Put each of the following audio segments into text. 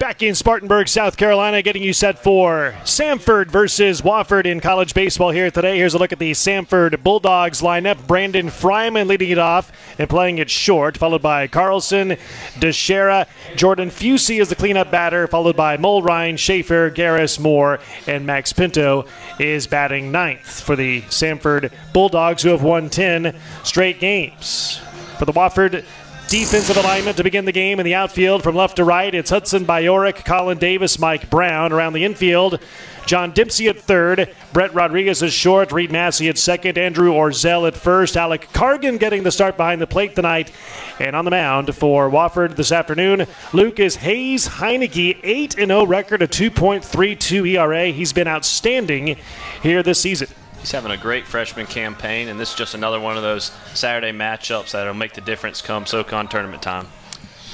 Back in Spartanburg, South Carolina, getting you set for Samford versus Wofford in college baseball here today. Here's a look at the Samford Bulldogs lineup. Brandon Fryman leading it off and playing it short, followed by Carlson, DeShera. Jordan Fusey is the cleanup batter, followed by Mulrine, Schaefer, Garris, Moore, and Max Pinto is batting ninth for the Samford Bulldogs, who have won 10 straight games. For the Wofford defensive alignment to begin the game in the outfield from left to right, it's Hudson Bajorek, Colin Davis, Mike Brown. Around the infield, John Dempsey at third, Brett Rodriguez at short, Reed Massey at second, Andrew Orzel at first, Alec Cargan getting the start behind the plate tonight. And on the mound for Wofford this afternoon, Lucas Hayes Heineke, 8-0 record, a 2.32 ERA. He's been outstanding here this season. He's having a great freshman campaign, and this is just another one of those Saturday matchups that will make the difference come SoCon tournament time.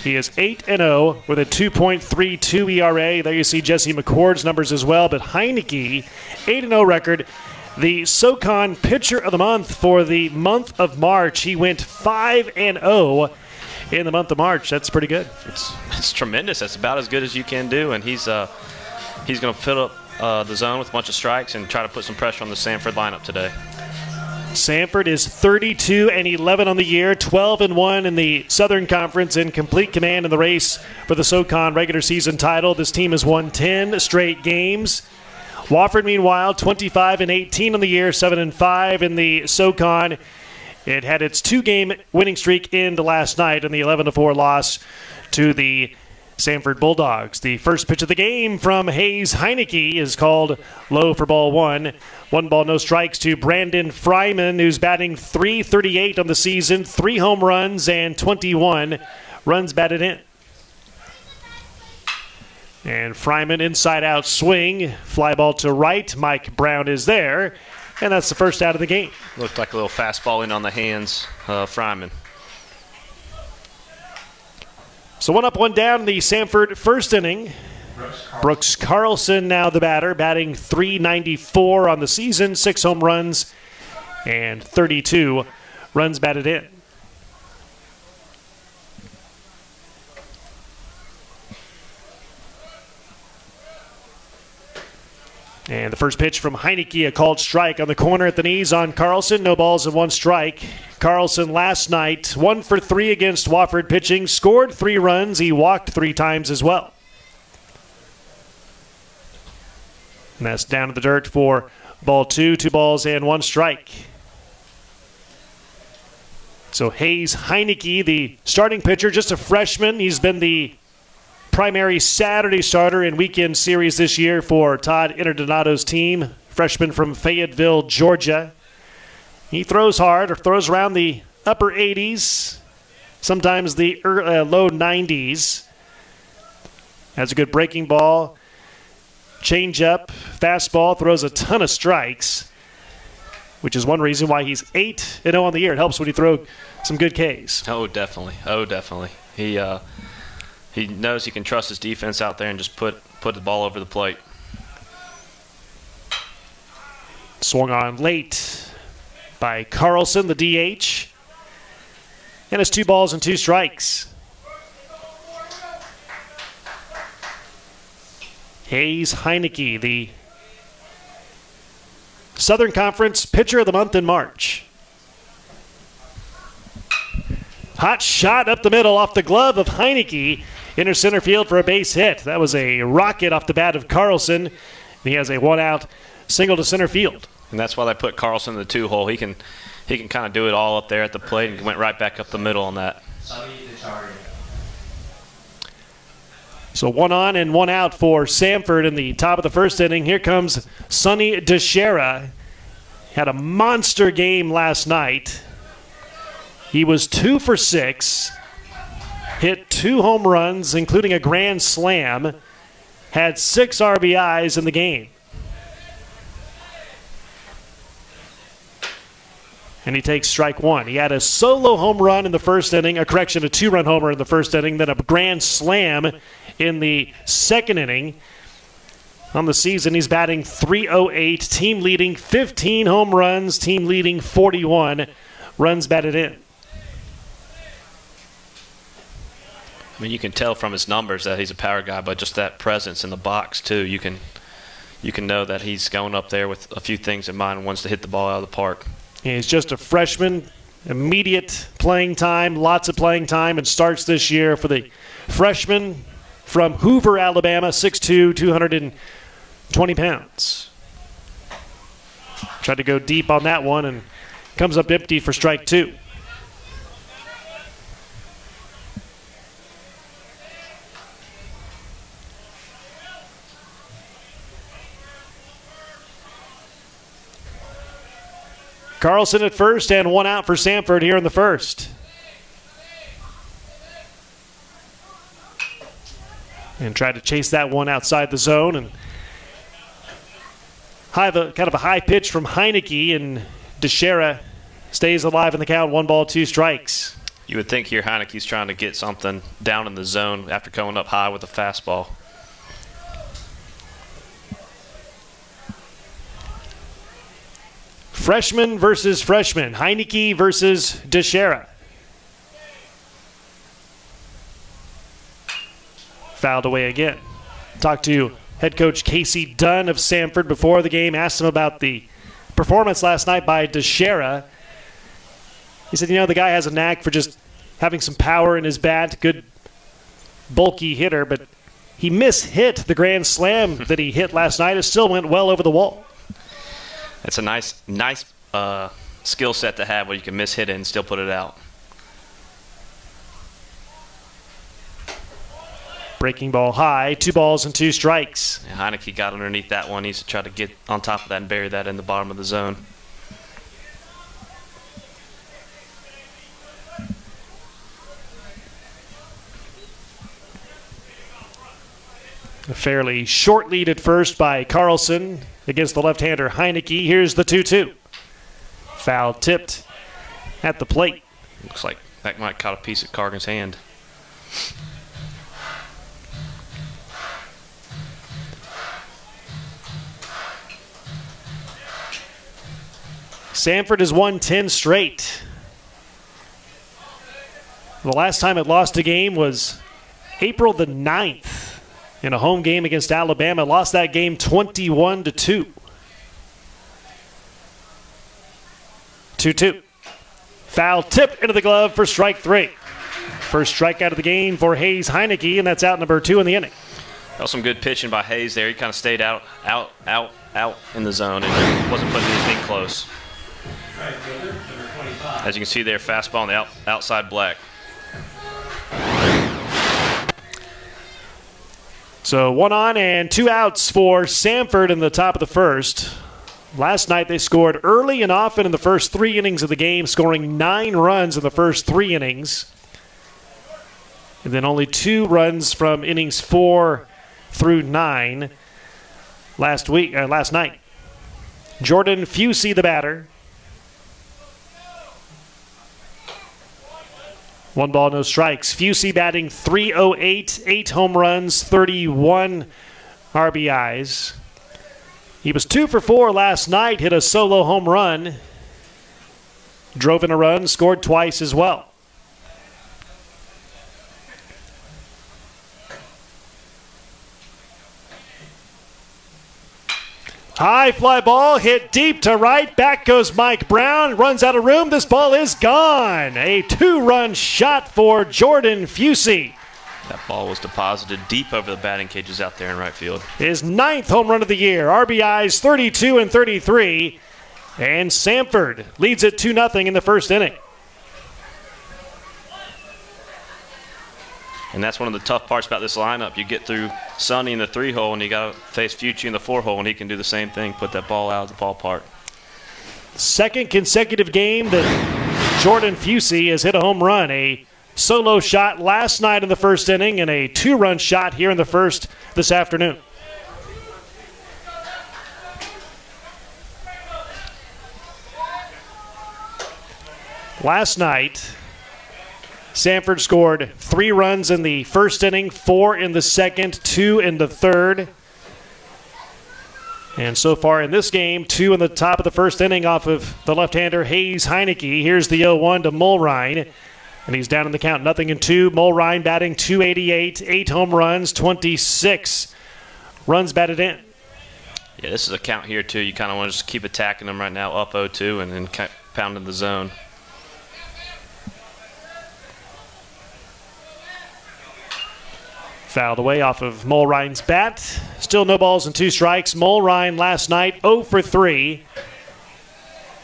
He is 8-0 with a 2.32 ERA. There you see Jesse McCord's numbers as well, but Heineke, 8-0 record. The SoCon Pitcher of the Month for the month of March. He went 5-0 in the month of March. That's pretty good. It's tremendous. That's about as good as you can do, and he's going to fill up the zone with a bunch of strikes and try to put some pressure on the Samford lineup today. Samford is 32-11 on the year, 12-1 in the Southern Conference, in complete command in the race for the SoCon regular season title. This team has won 10 straight games. Wofford, meanwhile, 25-18 on the year, 7-5 in the SoCon. It had its two-game winning streak end last night in the 11-4 loss to the Samford Bulldogs. The first pitch of the game from Hayes Heineke is called low for ball one. 1 ball, no strikes to Brandon Fryman, who's batting .338 on the season, 3 home runs and 21 runs batted in. And Fryman inside out swing, fly ball to right. Mike Brown is there, and that's the first out of the game. Looked like a little fastball in on the hands of Fryman. So 1 up, 1 down in the Samford first inning. Brooks Carlson now the batter, batting .394 on the season, 6 home runs and 32 runs batted in. And the first pitch from Heineke, a called strike on the corner at the knees on Carlson. No balls and 1 strike. Carlson last night, 1 for 3 against Wofford pitching, scored 3 runs. He walked 3 times as well. And that's down to the dirt for ball 2, 2 balls and 1 strike. So Hayes Heineke, the starting pitcher, just a freshman. He's been the primary Saturday starter in weekend series this year for Todd Interdonato's team, freshman from Fayetteville, Georgia. He throws hard, or throws around the upper 80s, sometimes the low 90s. Has a good breaking ball, changeup, fastball, throws a ton of strikes, which is one reason why he's 8-0 on the year. It helps when you throw some good Ks. Oh, definitely. Oh, definitely. He knows he can trust his defense out there and just put the ball over the plate. Swung on late by Carlson, the DH. And it's 2 balls and 2 strikes. Hayes Heineke, the Southern Conference Pitcher of the Month in March. Hot shot up the middle off the glove of Heineke. Into center field for a base hit. That was a rocket off the bat of Carlson. He has a 1-out single to center field. And that's why they put Carlson in the 2-hole. He can kind of do it all up there at the plate and went right back up the middle on that. So 1 on and 1 out for Samford in the top of the first inning. Here comes Sonny DeShera. Had a monster game last night. He was 2 for 6. Hit 2 home runs, including a grand slam. Had 6 RBIs in the game. And he takes strike 1. He had a solo home run in the first inning, a 2-run homer in the first inning, then a grand slam in the second inning. On the season, he's batting .308, team leading 15 home runs, team leading 41 runs batted in. mean, you can tell from his numbers that he's a power guy, but just that presence in the box too, you can know that he's going up there with a few things in mind and wants to hit the ball out of the park. He's just a freshman, immediate playing time, lots of playing time, and starts this year for the freshman from Hoover, Alabama, 6'2", 220 pounds. Tried to go deep on that one and comes up empty for strike 2. Carlson at first and 1 out for Samford here in the first. And tried to chase that one outside the zone. And kind of a high pitch from Heineke, and Teixeira stays alive in the count. 1 ball, 2 strikes. You would think here Heineke's trying to get something down in the zone after coming up high with a fastball. Freshman versus freshman. Heineke versus Teixeira. Fouled away again. Talked to head coach Casey Dunn of Samford before the game. Asked him about the performance last night by Teixeira. He said, the guy has a knack for just having some power in his bat. Good bulky hitter, but he mishit the grand slam that he hit last night. It still went well over the wall. It's a nice skill set to have where you can miss hit it and still put it out. Breaking ball high, 2 balls and 2 strikes. Yeah, Heineke got underneath that one. He needs to try to get on top of that and bury that in the bottom of the zone. A fairly short lead at first by Carlson against the left-hander Heineke. Here's the 2-2. Foul tipped at the plate. Looks like that might caught a piece of Cargan's hand. Samford has won 10 straight. The last time it lost a game was April the 9th. In a home game against Alabama, lost that game 21-2. 2-2. Foul tip into the glove for strike 3. First strikeout of the game for Hayes Heineke, and that's out number 2 in the inning. That was some good pitching by Hayes there. He kind of stayed out in the zone and wasn't putting anything close. As you can see there, fastball on the outside black. So 1 on and 2 outs for Samford in the top of the first. Last night they scored early and often in the first 3 innings of the game, scoring 9 runs in the first 3 innings. And then only 2 runs from innings 4 through 9 last night. Jordan Fusey, the batter. 1 ball, no strikes. Fusey batting .308, 8 home runs, 31 RBIs. He was 2 for 4 last night, hit a solo home run, drove in a run, scored twice as well. High fly ball hit deep to right. Back goes Mike Brown. Runs out of room. This ball is gone. A 2-run shot for Jordan Fusey. That ball was deposited deep over the batting cages out there in right field. His 9th home run of the year. RBIs 32 and 33. And Samford leads it 2-0 in the first inning. And that's one of the tough parts about this lineup. You get through Sonny in the 3-hole, and you got to face Fucci in the 4-hole, and he can do the same thing, put that ball out of the ballpark. Second consecutive game that Jordan Fusey has hit a home run. A solo shot last night in the first inning and a 2-run shot here in the first this afternoon. Last night, Samford scored 3 runs in the first inning, 4 in the second, 2 in the third. And so far in this game, 2 in the top of the first inning off of the left-hander Hayes Heineke. Here's the 0-1 to Mulrine. And he's down in the count, 0-2. Mulrine batting .288, 8 home runs, 26 runs batted in. Yeah, this is a count here, too. You kind of want to just keep attacking them right now, up 0-2, and then pounding the zone. Fouled away off of Mulrine's bat. Still no balls and 2 strikes. Mulrine last night 0 for 3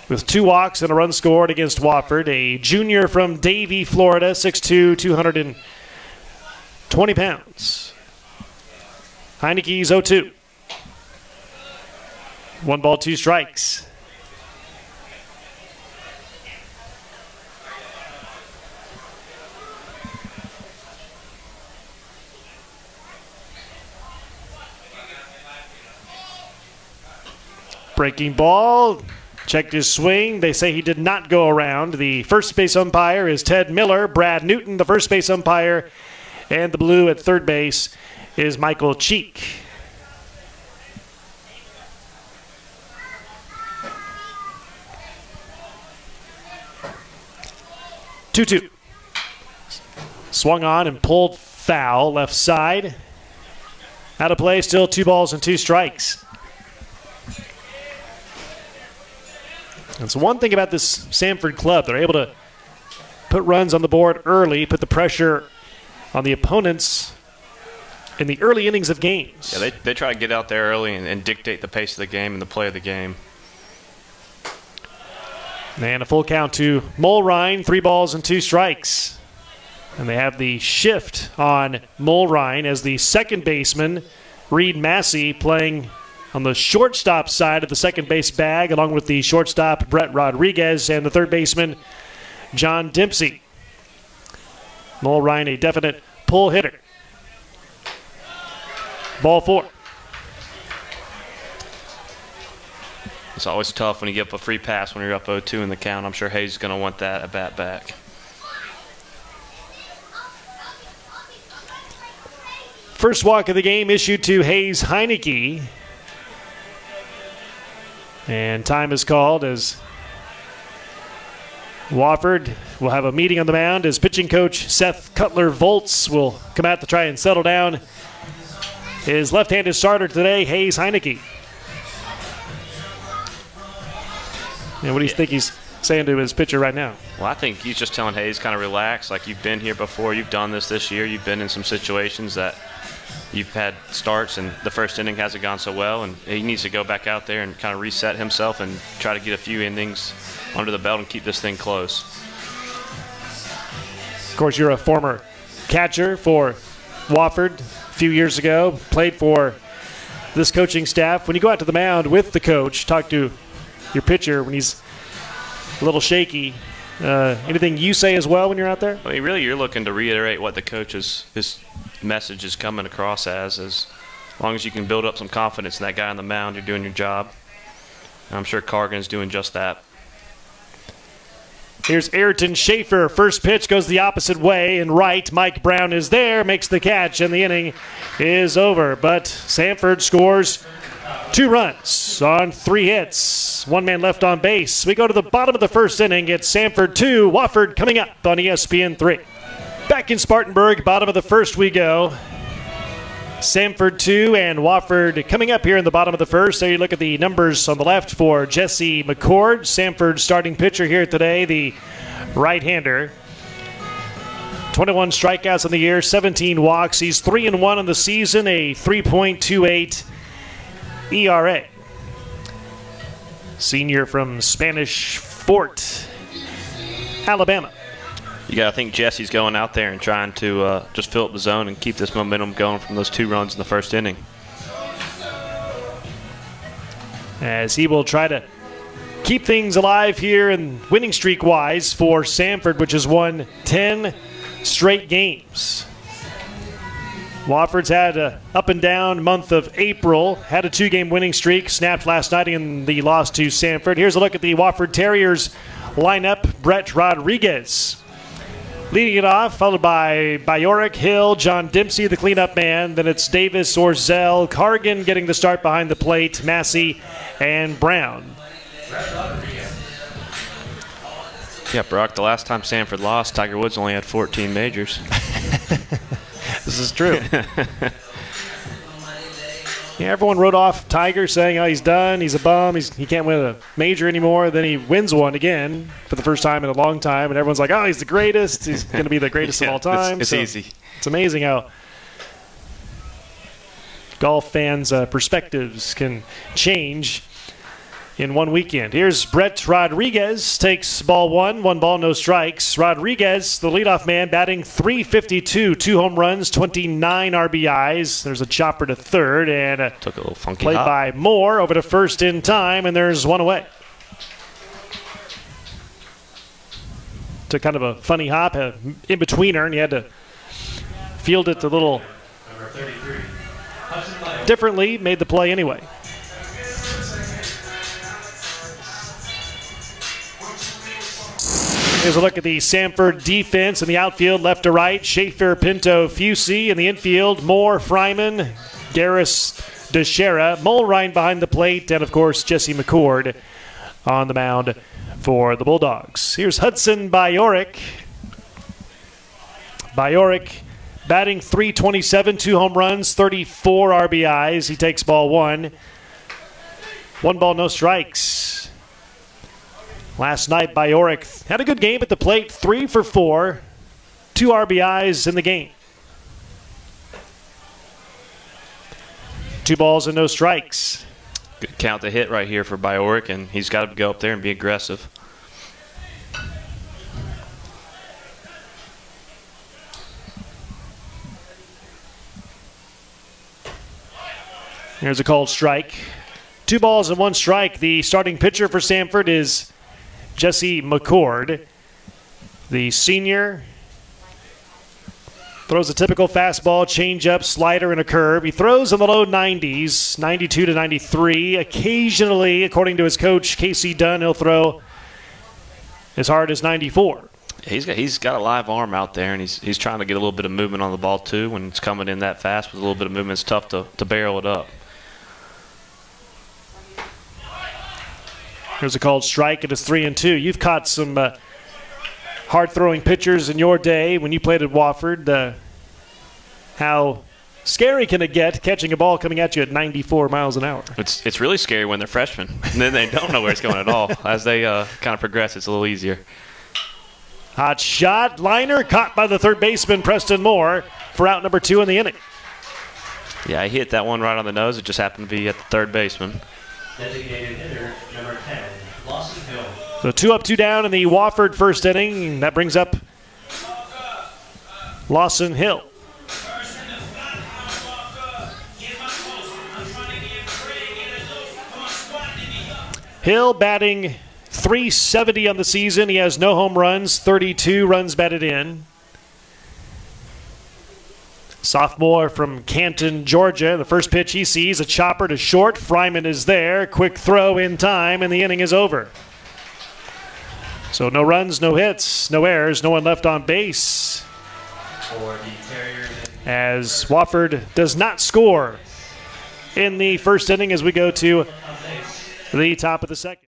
with 2 walks and a run scored against Wofford. A junior from Davie, Florida, 6'2", 220 pounds. Heineke's 0-2. 1 ball, 2 strikes. Breaking ball, checked his swing. They say he did not go around. The first base umpire is Ted Miller. Brad Newton, the first base umpire. And the blue at third base is Michael Cheek. Two. Swung on and pulled foul, left side. Out of play, still 2 balls and 2 strikes. That's one thing about this Samford club. They're able to put runs on the board early, put the pressure on the opponents in the early innings of games. Yeah, they try to get out there early and dictate the pace of the game and the play of the game. And a full count to Mulrine, 3 balls and 2 strikes. And they have the shift on Mulrine as the second baseman, Reed Massey, playing on the shortstop side of the second base bag, along with the shortstop Brett Rodriguez and the third baseman John Dempsey. Mulrine, a definite pull hitter. Ball 4. It's always tough when you give up a free pass when you're up 0-2 in the count. I'm sure Hayes is going to want that at bat back. First walk of the game issued to Hayes Heineke. And time is called as Wofford will have a meeting on the mound as pitching coach Seth Cutler-Volts will come out to try and settle down his left-handed starter today, Hayes Heineke. And what do you think he's saying to his pitcher right now? Well, I think he's just telling Hayes kind of relax, like you've been here before, you've done this year, you've been in some situations that you've had starts and the first inning hasn't gone so well, and he needs to go back out there and kind of reset himself and try to get a few innings under the belt and keep this thing close. Of course, you're a former catcher for Wofford a few years ago, played for this coaching staff. When you go out to the mound with the coach, talk to your pitcher when he's a little shaky, anything you say as well when you're out there? I mean, really, you're looking to reiterate what the coach's his message is coming across as long as you can build up some confidence in that guy on the mound, you're doing your job. And I'm sure Cargan's doing just that. Here's Ayrton Schaefer. First pitch goes the opposite way and right. Mike Brown is there, makes the catch, and the inning is over. But Samford scores 2 runs on 3 hits. 1 man left on base. We go to the bottom of the first inning. It's Samford 2, Wofford coming up on ESPN 3. Back in Spartanburg, bottom of the first we go. Samford 2 and Wofford coming up here in the bottom of the first. There you look at the numbers on the left for Jesse McCord, Samford's starting pitcher here today, the right-hander. 21 strikeouts in the year, 17 walks. He's 3-1 on the season, a 3.28 ERA. Senior from Spanish Fort, Alabama. You got to think Jesse's going out there and trying to just fill up the zone and keep this momentum going from those 2 runs in the first inning. As he will try to keep things alive here and winning streak-wise for Samford, which has won 10 straight games. Wofford's had an up-and-down month of April, had a 2-game winning streak, snapped last night in the loss to Samford. Here's a look at the Wofford Terriers lineup. Brett Rodriguez leading it off, followed by Bajorek, Hill, John Dempsey, the cleanup man. Then it's Davis, Orzel, Cargan getting the start behind the plate, Massey, and Brown. Yeah, Brock, the last time Samford lost, Tiger Woods only had 14 majors. This is true. Yeah, everyone wrote off Tiger saying, oh, he's done, he's a bum, he can't win a major anymore. Then he wins one again for the first time in a long time, and everyone's like, oh, he's the greatest. He's going to be the greatest of all time. It's easy. It's amazing how golf fans' perspectives can change in one weekend. Here's Brett Rodriguez, takes ball one ball, no strikes. Rodriguez, the leadoff man, batting .352, 2 home runs, 29 RBIs. There's a chopper to third, and took a little funky played hop by Moore over to first in time, and there's one away. Took kind of a funny hop, in betweener, and you had to field it a little differently, made the play anyway. Here's a look at the Samford defense in the outfield, left to right. Schaefer, Pinto, Fusey. In the infield, Moore, Fryman, Garris, DeShera, Mulrine behind the plate, and, of course, Jesse McCord on the mound for the Bulldogs. Here's Hudson Bajorek. Bajorek batting .327, 2 home runs, 34 RBIs. He takes ball one. 1 ball, no strikes. Last night, Bajorek had a good game at the plate, 3 for 4, 2 RBIs in the game. 2 balls and no strikes. Good count to hit right here for Bajorek, and he's got to go up there and be aggressive. Here's a called strike. 2 balls and 1 strike. The starting pitcher for Samford is Jesse McCord, the senior. Throws a typical fastball, changeup, slider, and a curve. He throws in the low 90s, 92 to 93. Occasionally, according to his coach, Casey Dunn, he'll throw as hard as 94. He's got a live arm out there, and he's trying to get a little bit of movement on the ball, too. When it's coming in that fast with a little bit of movement, it's tough to barrel it up. Here's a called strike. It is 3-2. You've caught some hard-throwing pitchers in your day when you played at Wofford. How scary can it get catching a ball coming at you at 94 miles an hour? It's really scary when they're freshmen. And then they don't know where it's going at all. As they kind of progress, it's a little easier. Hot shot. Liner caught by the third baseman, Preston Moore, for out number 2 in the inning. Yeah, he hit that one right on the nose. It just happened to be at the third baseman. Designated hitter, number 10, Lawson Hill. So 2 up, 2 down in the Wofford first inning. That brings up Lawson Hill. Hill batting .370 on the season. He has no home runs, 32 runs batted in. Sophomore from Canton, Georgia. The first pitch he sees, a chopper to short. Fryman is there. Quick throw in time, and the inning is over. So no runs, no hits, no errors, no one left on base. As Wofford does not score in the first inning as we go to the top of the second.